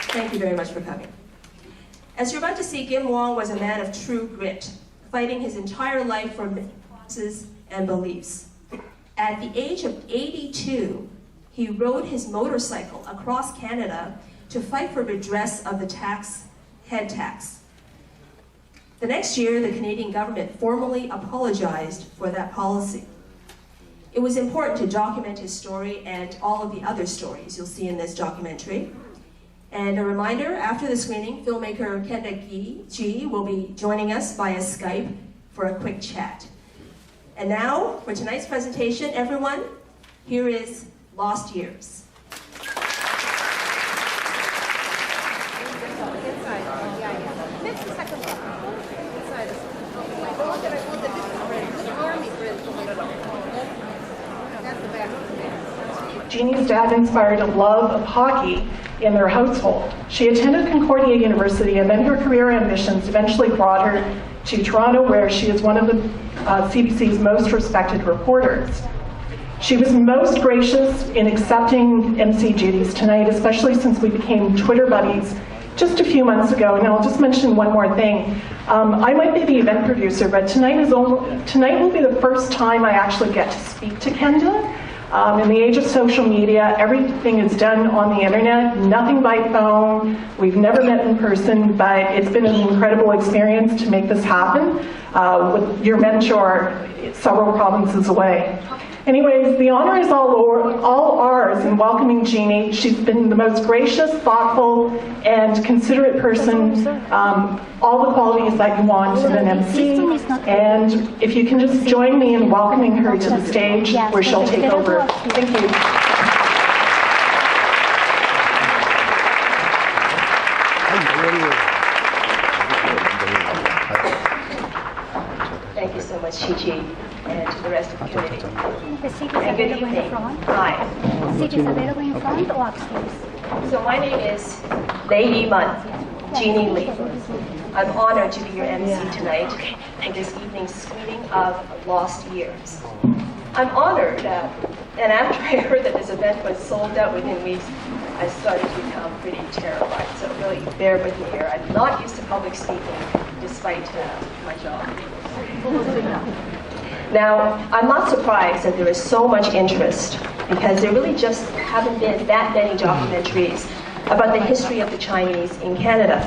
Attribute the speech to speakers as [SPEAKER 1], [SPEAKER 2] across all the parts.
[SPEAKER 1] Thank you very much for coming. As you're about to see, Kim Wong was a man of true grit, fighting his entire life for causes and beliefs. At the age of 82, he rode his motorcycle across Canada to fight for redress of the head tax. The next year, the Canadian government formally apologized for that policy. It was important to document his story and all of the other stories you'll see in this documentary. And a reminder, after the screening, filmmaker Kenda G will be joining us via Skype for a quick chat. And now, for tonight's presentation, everyone, here is Lost Years.
[SPEAKER 2] Jeannie's dad inspired a love of hockey in their household. She attended Concordia University, and then her career ambitions eventually brought her to Toronto, where she is one of the CBC's most respected reporters. She was most gracious in accepting MC duties tonight, especially since we became Twitter buddies just a few months ago. And I'll just mention one more thing. I might be the event producer, but tonight will be the first time I actually get to speak to Kenda. In the age of social media, everything is done on the internet, nothing by phone. We've never met in person, but it's been an incredible experience to make this happen with your mentor several provinces away. Anyways, the honor is all ours in welcoming Jeannie. She's been the most gracious, thoughtful, and considerate person, all the qualities that you want in an MC. And if you can just join me in welcoming her to the stage where she'll take over. Thank you.
[SPEAKER 1] Thank you so much, Chi-Chi, and to the rest of the community.
[SPEAKER 3] The seat is
[SPEAKER 1] And good
[SPEAKER 3] available in
[SPEAKER 1] evening.
[SPEAKER 3] front.
[SPEAKER 1] Hi.
[SPEAKER 3] Seat is available in front or upstairs.
[SPEAKER 1] So my name is Lady Mun, Jeannie Lee. I'm honored to be your MC tonight for this evening's screening of Lost Years. I'm honored, and after I heard that this event was sold out within weeks, I started to become pretty terrified. So really bear with me here. I'm not used to public speaking, despite my job. Now, I'm not surprised that there is so much interest, because there really just haven't been that many documentaries about the history of the Chinese in Canada.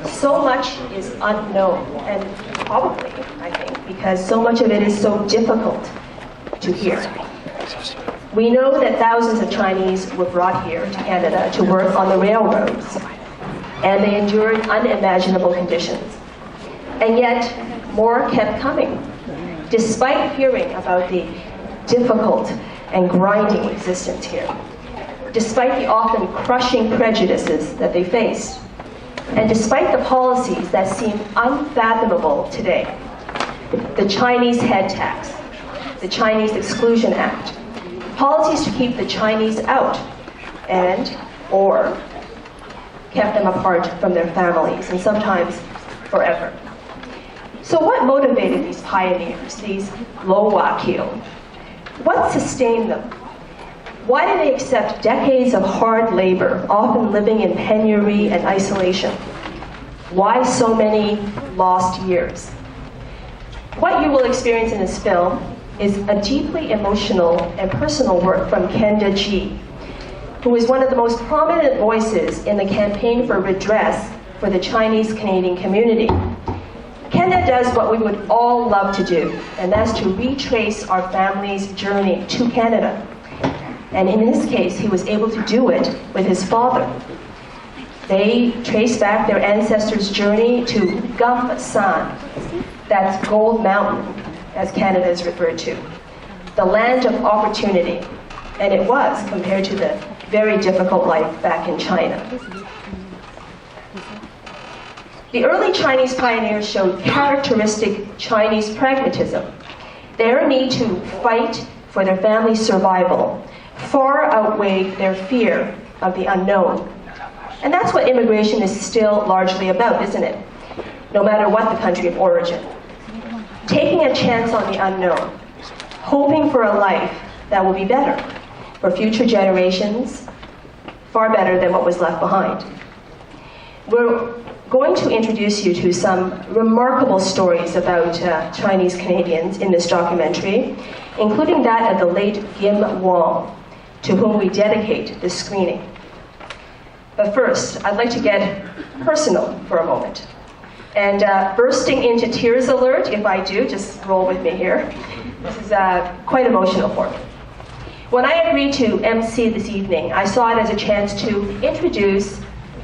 [SPEAKER 1] So much is unknown, and probably, I think, because so much of it is so difficult to hear. We know that thousands of Chinese were brought here to Canada to work on the railroads, and they endured unimaginable conditions. And yet, more kept coming, despite hearing about the difficult and grinding existence here, despite the often crushing prejudices that they faced, and despite the policies that seem unfathomable today. The Chinese head tax, the Chinese Exclusion Act, policies to keep the Chinese out or kept them apart from their families, and sometimes forever. So what motivated these pioneers, these Lowakil? What sustained them? Why did they accept decades of hard labor, often living in penury and isolation? Why so many lost years? What you will experience in this film is a deeply emotional and personal work from Kenda G, who is one of the most prominent voices in the campaign for redress for the Chinese Canadian community. Kenda does what we would all love to do, and that's to retrace our family's journey to Canada. And in his case, he was able to do it with his father. They trace back their ancestors' journey to Gump San, that's Gold Mountain, as Canada is referred to, the land of opportunity. And it was, compared to the very difficult life back in China. The early Chinese pioneers showed characteristic Chinese pragmatism, their need to fight for their family's survival far outweighed their fear of the unknown. And that's what immigration is still largely about, isn't it? No matter what the country of origin. Taking a chance on the unknown, hoping for a life that will be better for future generations, far better than what was left behind. We're going to introduce you to some remarkable stories about Chinese Canadians in this documentary, including that of the late Gim Wong, to whom we dedicate this screening. But first, I'd like to get personal for a moment. And bursting into tears alert, if I do, just roll with me here. This is quite emotional for me. When I agreed to MC this evening, I saw it as a chance to introduce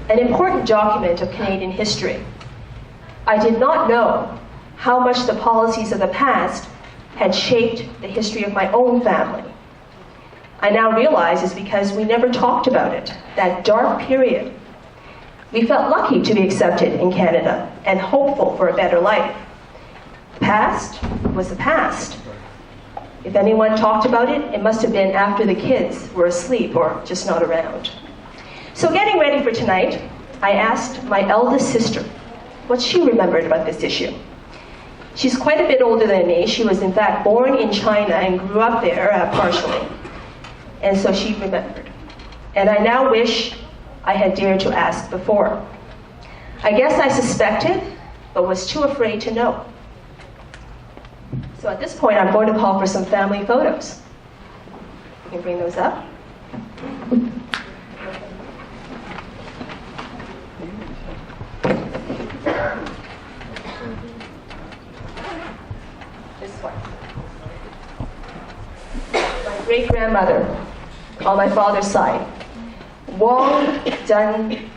[SPEAKER 1] an important document of Canadian history. I did not know how much the policies of the past had shaped the history of my own family. I now realize it's because we never talked about it, that dark period. We felt lucky to be accepted in Canada and hopeful for a better life. The past was the past. If anyone talked about it, it must have been after the kids were asleep or just not around. So getting ready for tonight, I asked my eldest sister what she remembered about this issue. She's quite a bit older than me. She was in fact born in China and grew up there partially. And so she remembered. And I now wish I had dared to ask before. I guess I suspected, but was too afraid to know. So at this point, I'm going to call for some family photos. You can bring those up. This one. My great-grandmother on my father's side, Wong Dun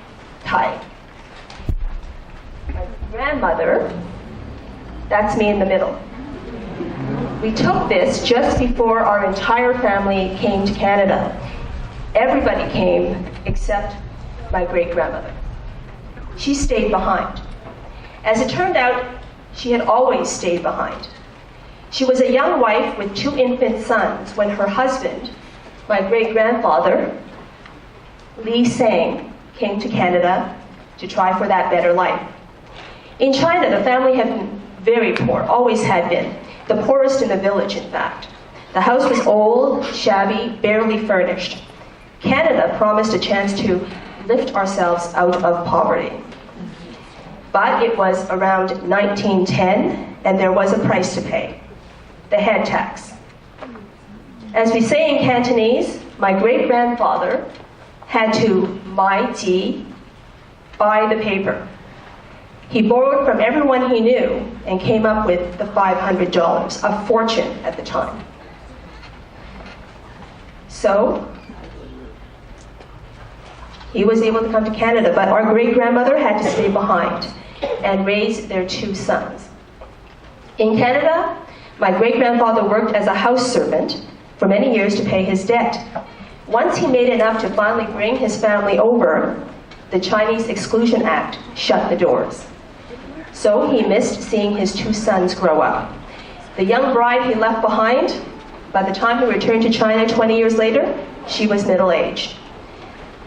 [SPEAKER 1] Tai. My grandmother, that's me in the middle. We took this just before our entire family came to Canada. Everybody came except my great-grandmother. She stayed behind. As it turned out, she had always stayed behind. She was a young wife with 2 infant sons when her husband, my great-grandfather, Li Sang, came to Canada to try for that better life. In China, the family had been very poor, always had been. The poorest in the village, in fact. The house was old, shabby, barely furnished. Canada promised a chance to lift ourselves out of poverty. But it was around 1910, and there was a price to pay. The head tax. As we say in Cantonese, my great-grandfather had to mai ji, buy the paper. He borrowed from everyone he knew and came up with the $500, a fortune at the time. So, he was able to come to Canada, but our great-grandmother had to stay behind and raise their 2 sons. In Canada, my great-grandfather worked as a house servant for many years to pay his debt. Once he made enough to finally bring his family over, the Chinese Exclusion Act shut the doors. So he missed seeing his 2 sons grow up. The young bride he left behind, by the time he returned to China 20 years later, she was middle-aged.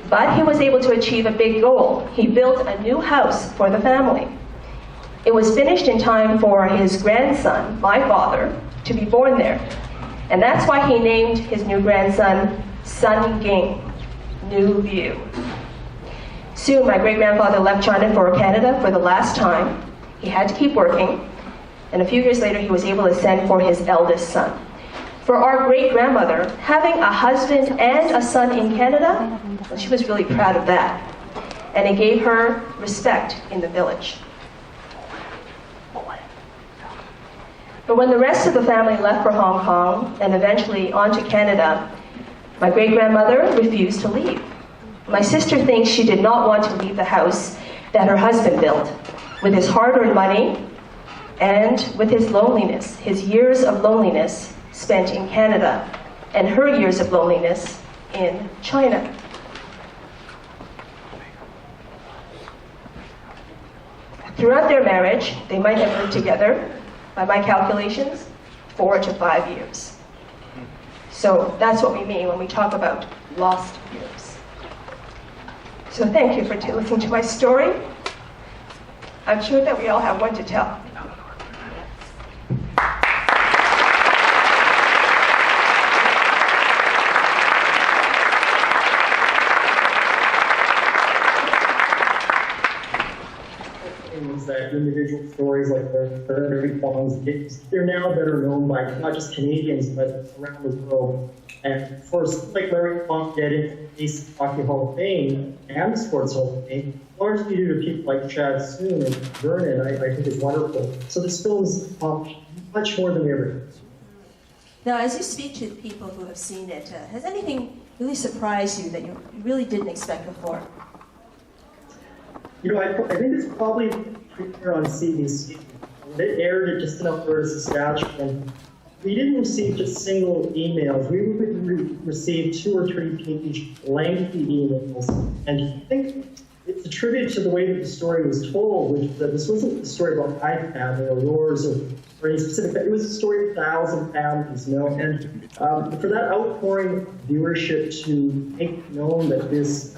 [SPEAKER 1] But he was able to achieve a big goal. He built a new house for the family. It was finished in time for his grandson, my father, to be born there. And that's why he named his new grandson Sun Ging, New View. Soon, my great-grandfather left China for Canada for the last time. He had to keep working, and a few years later, he was able to send for his eldest son. For our great-grandmother, having a husband and a son in Canada, well, she was really proud of that, and it gave her respect in the village. But when the rest of the family left for Hong Kong and eventually on to Canada, my great-grandmother refused to leave. My sister thinks she did not want to leave the house that her husband built, with his hard-earned money and with his loneliness, his years of loneliness spent in Canada, and her years of loneliness in China. Throughout their marriage, they might have lived together, by my calculations, 4 to 5 years. So that's what we mean when we talk about lost years. So thank you for listening to my story. I'm sure that we all have one to tell.
[SPEAKER 4] That individual stories like the Kwong's, they're now better known by not just Canadians but around the world. And of course, like Mary Kwong did in the Hockey Hall of Fame and the Sports Hall of Fame, largely due to people like Chad Soon and Vernon, I think is wonderful. So this film's much more than we ever did.
[SPEAKER 1] Now, as you speak to the people who have seen it, has anything really surprised you that you really didn't expect before?
[SPEAKER 4] You know, I think it's probably here on CBC. It aired it just in Alberta, Saskatchewan. We didn't receive just single emails. We would receive 2 or 3 page lengthy emails. And I think it's a tribute to the way that the story was told, which that this wasn't a story about my family or yours or any specific, it was a story of 1,000 families, you know. And for that outpouring viewership to make known that this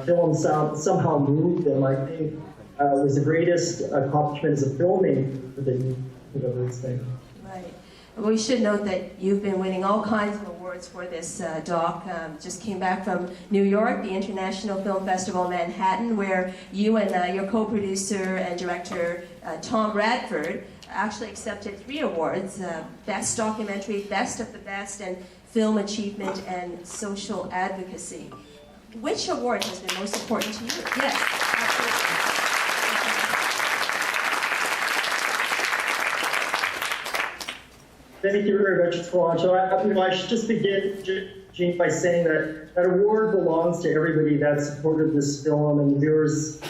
[SPEAKER 4] film somehow moved them, I think was the greatest accomplishment as a filmmaker that you could ever say.
[SPEAKER 1] Right. Well, we should note that you've been winning all kinds of awards for this doc. Just came back from New York, the International Film Festival in Manhattan, where you and your co-producer and director, Tom Radford, actually accepted 3 awards, Best Documentary, Best of the Best, and Film Achievement and Social Advocacy. Which award has been most important to you? Yes, absolutely.
[SPEAKER 4] Thank you very much, Toronto. I should just begin, Jean, by saying that that award belongs to everybody that supported this film and viewers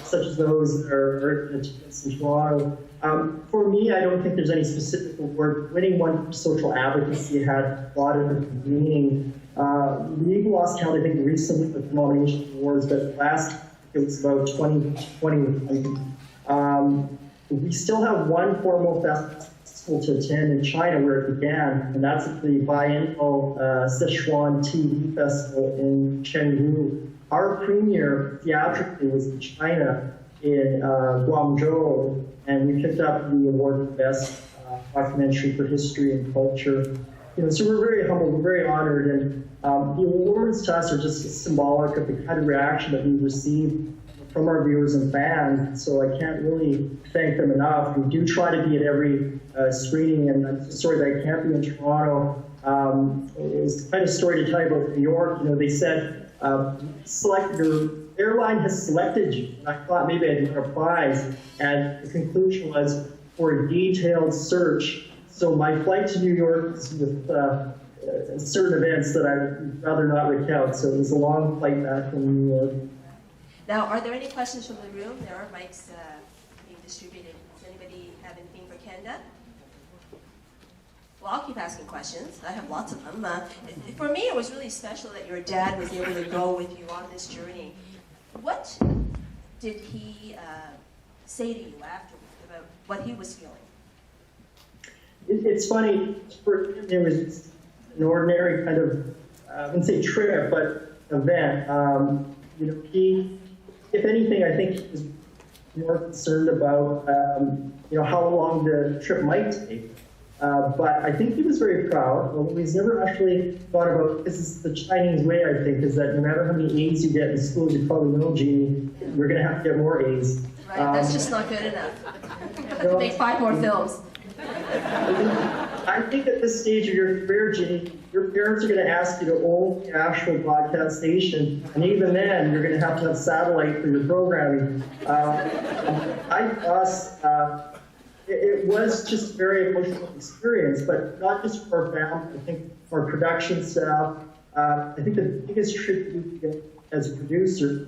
[SPEAKER 4] such as those that are in attendance in Toronto. For me, I don't think there's any specific award. Winning one for social advocacy had a lot of meaning. We lost count, I think, recently with nomination awards, but last it was about 2020. We still have one formal festival to attend in China where it began, and that's at the biennial Sichuan TV Festival in Chengdu. Our premiere theatrically was in China in Guangzhou, and we picked up the award for Best Documentary for History and Culture. You know, so we're very humbled, we're very honored, and the awards to us are just symbolic of the kind of reaction that we receive from our viewers and fans, so I can't really thank them enough. We do try to be at every screening, and I'm sorry that I can't be in Toronto. It was the kind of story to tell you about New York. You know, they said, your airline has selected you, and I thought maybe I'd win a prize, and the conclusion was for a detailed search. So my flight to New York was with certain events that I'd rather not recount, so it was a long flight back from New York.
[SPEAKER 1] Now, are there any questions from the room? There are mics being distributed. Does anybody have anything for Kenda? Well, I'll keep asking questions. I have lots of them. For me, it was really special that your dad was able to go with you on this journey. What did he say to you afterwards about what he was feeling?
[SPEAKER 4] It's funny, for him, it was an ordinary kind of, I wouldn't say trip, but event. You know, he, if anything, I think he was more concerned about, you know, how long the trip might take. But I think he was very proud. Well, he's never actually thought about, this is the Chinese way, I think, is that no matter how many A's you get in school, you probably know, Jeannie, you're going to have to get more A's.
[SPEAKER 1] Right, that's just not good enough. You have to make 5 more films.
[SPEAKER 4] I think at this stage of your career, Jeannie, your parents are going to ask you to own the actual broadcast station, and even then, you're going to have satellite for your programming. It was just a very emotional experience, but not just for our family. I think our production staff. I think the biggest tribute you get as a producer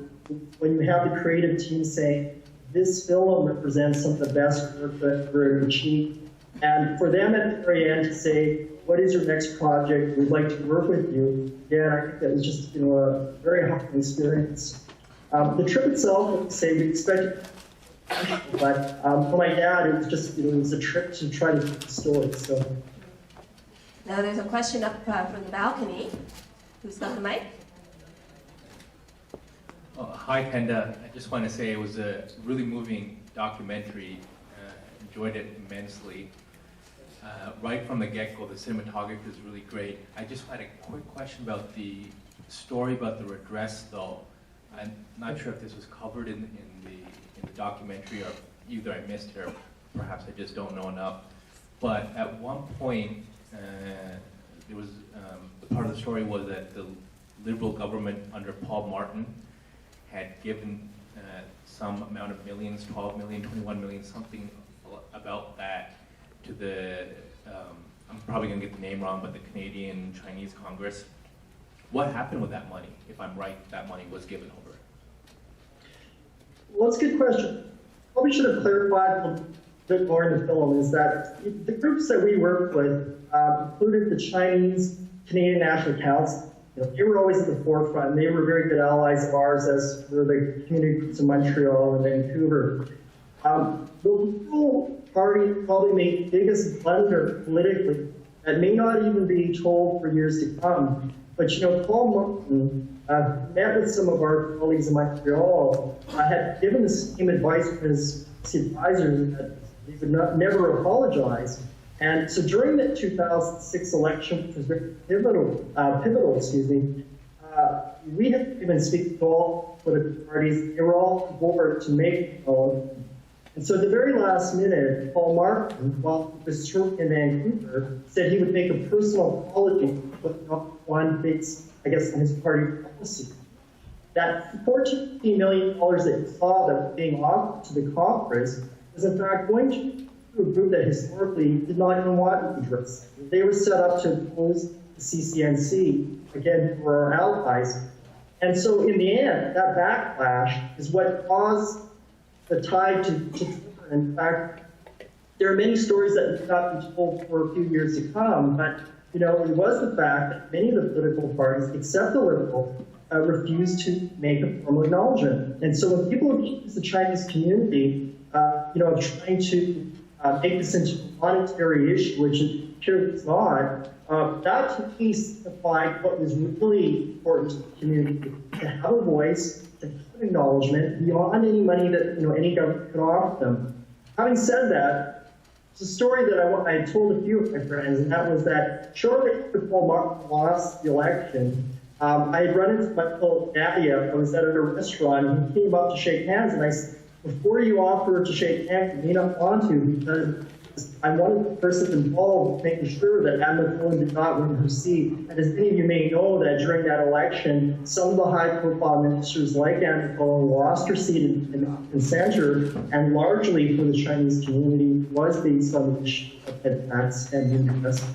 [SPEAKER 4] when you have the creative team saying, "This film represents some of the best work that we've achieved." And for them at the very end to say, what is your next project? We'd like to work with you. Yeah, I think that was just, you know, a very humbling experience. The trip itself, let's say, we expected, but for my dad, it was just, you know, it was a trip to try to tell the story. So.
[SPEAKER 1] Now there's a question up from the balcony. Who's got the mic?
[SPEAKER 5] Hi, Penda. I just want to say it was a really moving documentary. Enjoyed it immensely. Right from the get-go, the cinematography is really great. I just had a quick question about the story about the redress, though. I'm not sure if this was covered in the documentary, or either I missed it, or perhaps I just don't know enough. But at one point, there was the part of the story was that the Liberal government under Paul Martin had given some amount of millions, 12 million, 21 million, something about that to the, I'm probably going to get the name wrong, but the Canadian Chinese Congress. What happened with that money? If I'm right, that money was given over.
[SPEAKER 4] Well, that's a good question. Probably should have clarified a bit more in the film is that the groups that we worked with included the Chinese Canadian National Council. They were always at the forefront, and they were very good allies of ours, as were the community groups in Montreal and Vancouver. The Liberal Party probably made the biggest blunder politically that may not even be told for years to come. But Paul Martin met with some of our colleagues in Montreal, had given the same advice to his advisors that they would never apologize. And so during the 2006 election, which was very pivotal, we had been speaking to all political parties. They were all on board to make it known. And so at the very last minute, Paul Martin, while he was touring in Vancouver, said he would make a personal apology, but not one based, I guess, on his party policy. That $14 million that he saw that was being offered to the Congress was in fact going to a group that historically did not even want redress. They were set up to oppose the CCNC, again, for our allies. And so in the end, that backlash is what caused the tide to turn. In fact, there are many stories that may not be told for a few years to come, but it was the fact that many of the political parties, except the Liberal, refused to make a formal acknowledgement. And so when people accuse the Chinese community, of trying to make this into a monetary issue, which it clearly is not, that to me signified what was really important to the community, to have a voice, to have an acknowledgement beyond any money that any government could offer them. Having said that, it's a story that I told a few of my friends, and that was that shortly after Paul Martin lost the election, I had run into my fellow Nadia. I was at a restaurant, and he came up to shake hands, and I said, before you offer to shake hands, you may not want to, because I'm one of the persons involved making sure that Anne McClellan did not win her seat. And as many of you may know, that during that election, some of the high-profile ministers like Anne McClellan lost her seat in center, and largely for the Chinese community was based on the issue of head tax and interest.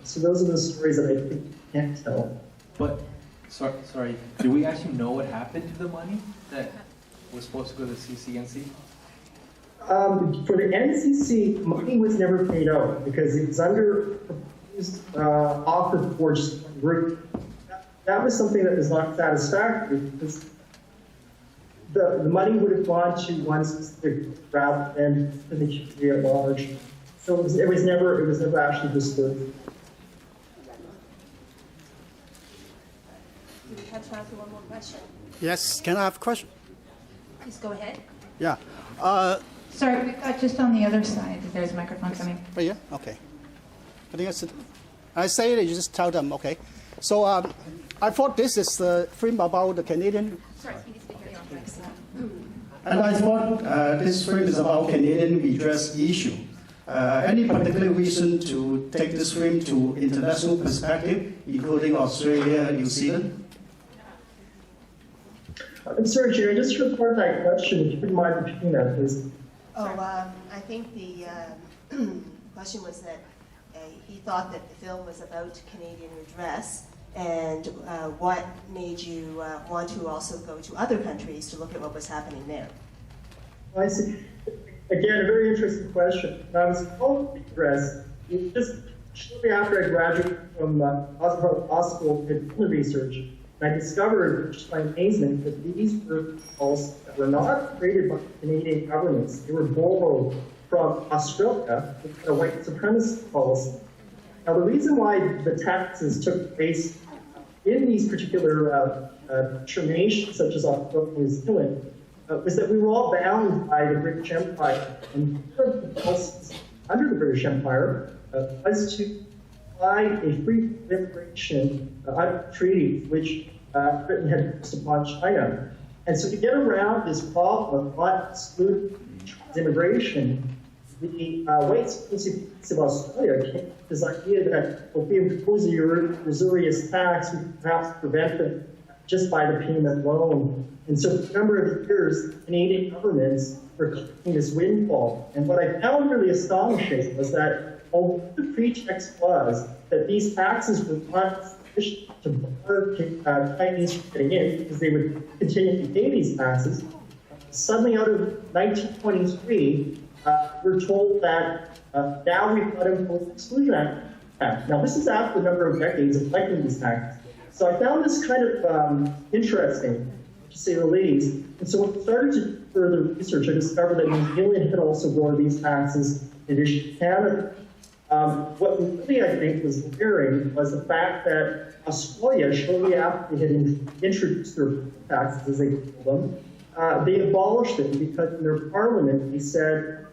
[SPEAKER 4] So those are the stories that I think you can't tell.
[SPEAKER 5] But, sorry, do we actually know what happened to the money that was supposed to go to the CCNC?
[SPEAKER 4] For the NCC, money was never paid out because it was under proposed offer for just one group. That was something that was not satisfactory because the money would have gone to one specific group rather than to the community at large. So it was never actually dispersed.
[SPEAKER 1] Do we have time for one more question?
[SPEAKER 6] Yes, can I have a question?
[SPEAKER 1] Please go ahead.
[SPEAKER 6] Yeah.
[SPEAKER 7] Sorry, just on the other side, there's a microphone coming.
[SPEAKER 6] Oh, yeah? Okay. I think I say it, you just tell them, okay. So I thought this is the film about the Canadian.
[SPEAKER 1] Sorry, you need to speak your voice.
[SPEAKER 6] And I thought this film is about Canadian redress issue. Any particular reason to take this film to international perspective, including Australia, New Zealand?
[SPEAKER 4] I'm sorry, Jerry, just to report that question, if you wouldn't mind repeating that, please.
[SPEAKER 1] I think the question was that he thought that the film was about Canadian redress, and what made you want to also go to other countries to look at what was happening there?
[SPEAKER 4] I see. Again, a very interesting question. When I was called to redress, just shortly after I graduated from Osborne Law School, did film research. And I discovered, just by amazement, that these were calls that were not created by Canadian governments. They were borrowed from Australia, with a white supremacist policy. Now, the reason why the taxes took place in these particular nations, such as Australia and New Zealand, was that we were all bound by the British Empire. And one of the policies under the British Empire was to provide a free immigration under treaty, which Britain had forced upon China. And so to get around this problem of not excluding immigration, the white supremacy of Australia came with this idea that if we impose a usurious tax, we can perhaps prevent it just by the payment alone. And so for a number of years, Canadian governments were collecting this windfall. And what I found really astonishing was that although the pretext was that these taxes were not sufficient to bar Chinese from getting in because they would continue to pay these taxes, suddenly out of 1923, we're told that now we've got to impose an exclusion tax. Now, this is after a number of decades of collecting these taxes. So I found this kind of interesting, to say the least. And so when I started to do further research, I discovered that New Zealand had also bore these taxes in addition to Canada. What really, I think, was glaring was the fact that Australia, shortly after they had introduced their taxes, as they call them, they abolished it because in their parliament they said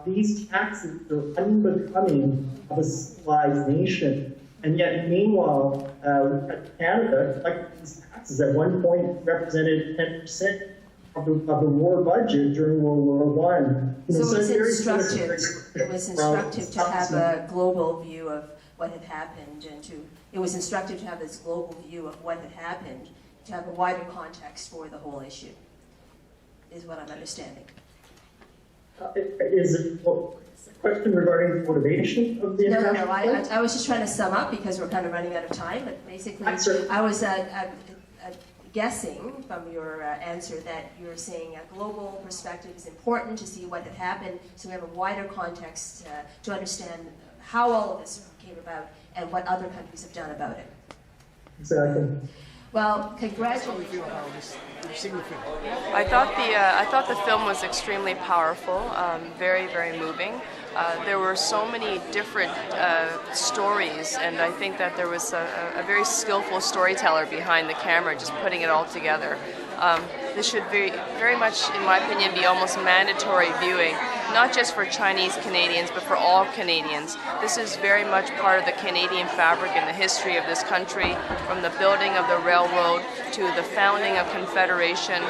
[SPEAKER 4] these taxes are unbecoming of a civilized nation. And yet, meanwhile, Canada collected these taxes at one point represented 10% of the war budget during World War I.
[SPEAKER 1] So it was instructive to have a global view of what had happened, and it was instructive to have this global view of what had happened, to have a wider context for the whole issue, is what I'm understanding.
[SPEAKER 4] Is it a question regarding the motivation of the international?
[SPEAKER 1] No, I was just trying to sum up because we're kind of running out of time, but basically I was guessing from your answer that you're saying a global perspective is important to see what had happened, so we have a wider context to understand how all of this came about and what other countries have done about it.
[SPEAKER 4] Exactly.
[SPEAKER 1] Well, congratulations.
[SPEAKER 8] I thought the film was extremely powerful, very, very moving. There were so many different stories, and I think that there was a very skillful storyteller behind the camera, just putting it all together. This should very much, in my opinion, be almost mandatory viewing, not just for Chinese Canadians, but for all Canadians. This is very much part of the Canadian fabric and the history of this country, from the building of the railroad to the founding of Confederation.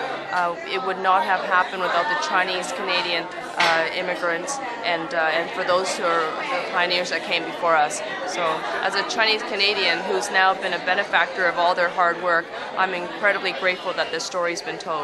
[SPEAKER 8] It would not have happened without the Chinese Canadian immigrants and for those who are the pioneers that came before us. So as a Chinese Canadian who's now been a benefactor of all their hard work, I'm incredibly grateful that this story's been told.